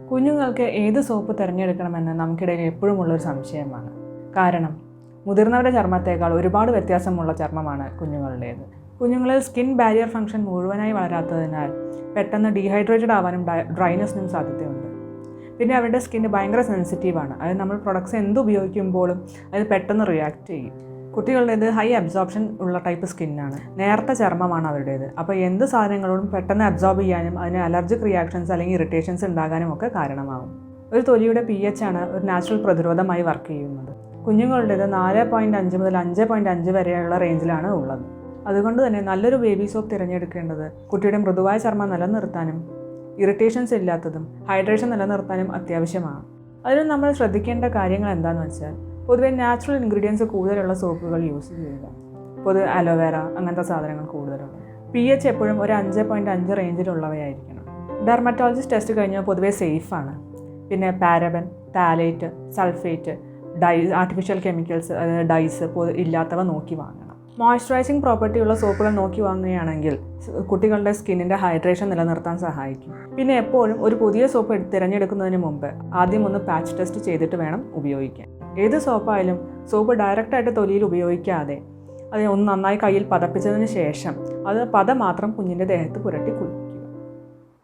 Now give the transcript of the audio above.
കുഞ്ഞുങ്ങൾക്ക് ഏത് സോപ്പ് തിരഞ്ഞെടുക്കണമെന്ന് നമുക്കിടയിൽ എപ്പോഴും ഉള്ളൊരു സംശയമാണ്. കാരണം മുതിർന്നവരുടെ ചർമ്മത്തേക്കാൾ ഒരുപാട് വ്യത്യാസമുള്ള ചർമ്മമാണ് കുഞ്ഞുങ്ങളുടേത്. കുഞ്ഞുങ്ങളിൽ സ്കിൻ ബാരിയർ ഫംഗ്ഷൻ മുഴുവനായി വളരാത്തതിനാൽ പെട്ടെന്ന് ഡീഹൈഡ്രേറ്റഡ് ആവാനും ഡ്രൈനെസ്സിനും സാധ്യതയുണ്ട്. പിന്നെ അവരുടെ സ്കിൻ ഭയങ്കര സെൻസിറ്റീവാണ്. അത് നമ്മൾ പ്രൊഡക്ട്സ് എന്ത് ഉപയോഗിക്കുമ്പോഴും അത് പെട്ടെന്ന് റിയാക്ട് ചെയ്യും. കുട്ടികളുടേത് ഹൈ അബ്സോർപ്ഷൻ ഉള്ള ടൈപ്പ് സ്കിന്നാണ്. നേർത്ത ചർമ്മമാണ് അവരുടേത്. അപ്പോൾ എന്ത് സാധനങ്ങളോടും പെട്ടെന്ന് അബ്സോർബ് ചെയ്യാനും അതിന് അലർജിക് റിയാക്ഷൻസ് അല്ലെങ്കിൽ ഇറിറ്റേഷൻസ് ഉണ്ടാകാനും ഒക്കെ കാരണമാകും. ഒരു തൊലിയുടെ pH ആണ് ഒരു നാച്ചുറൽ പ്രതിരോധമായി വർക്ക് ചെയ്യുന്നത്. കുഞ്ഞുങ്ങളുടേത് 4.5 മുതൽ 5.5 വരെയുള്ള റേഞ്ചിലാണ് ഉള്ളത്. അതുകൊണ്ട് തന്നെ നല്ലൊരു ബേബി സോപ്പ് തിരഞ്ഞെടുക്കേണ്ടത് കുട്ടിയുടെ മൃദുവായ ചർമ്മം നിലനിർത്താനും ഇറിറ്റേഷൻസ് ഇല്ലാത്തതും ഹൈഡ്രേഷൻ നിലനിർത്താനും അത്യാവശ്യമാണ്. അതിന് നമ്മൾ ശ്രദ്ധിക്കേണ്ട കാര്യങ്ങൾ എന്താണെന്ന് വെച്ചാൽ, പൊതുവെ നാച്ചുറൽ ഇൻഗ്രീഡിയൻസ് കൂടുതലുള്ള സോപ്പുകൾ യൂസ് ചെയ്യുക. പൊതുവെ അലോവേറ അങ്ങനത്തെ സാധനങ്ങൾ കൂടുതലുള്ള pH എപ്പോഴും ഒരു 5.5 റേഞ്ചിലുള്ളവയായിരിക്കണം. ഡെർമറ്റോളജിസ്റ്റ് ടെസ്റ്റ് കഴിഞ്ഞാൽ പൊതുവെ സേഫാണ്. പിന്നെ paraben, phthalate, sulphate, artificial chemicals dyes ഇല്ലാത്തവ നോക്കി വാങ്ങണം. മോയ്സ്ചറൈസിങ് പ്രോപ്പർട്ടി ഉള്ള സോപ്പുകൾ നോക്കി വാങ്ങുകയാണെങ്കിൽ കുട്ടികളുടെ സ്കിന്നിൻ്റെ ഹൈഡ്രേഷൻ നിലനിർത്താൻ സഹായിക്കും. പിന്നെ എപ്പോഴും ഒരു പുതിയ സോപ്പ് തിരഞ്ഞെടുക്കുന്നതിന് മുമ്പ് ആദ്യം ഒന്ന് പാച്ച് ടെസ്റ്റ് ചെയ്തിട്ട് വേണം ഉപയോഗിക്കാൻ. ഏത് സോപ്പായാലും സോപ്പ് ഡയറക്റ്റായിട്ട് തൊലിയിൽ ഉപയോഗിക്കാതെ അത് ഒന്ന് നന്നായി കയ്യിൽ പതപ്പിച്ചതിന് ശേഷം അത് പത മാത്രം കുഞ്ഞിൻ്റെ ദേഹത്ത് പുരട്ടി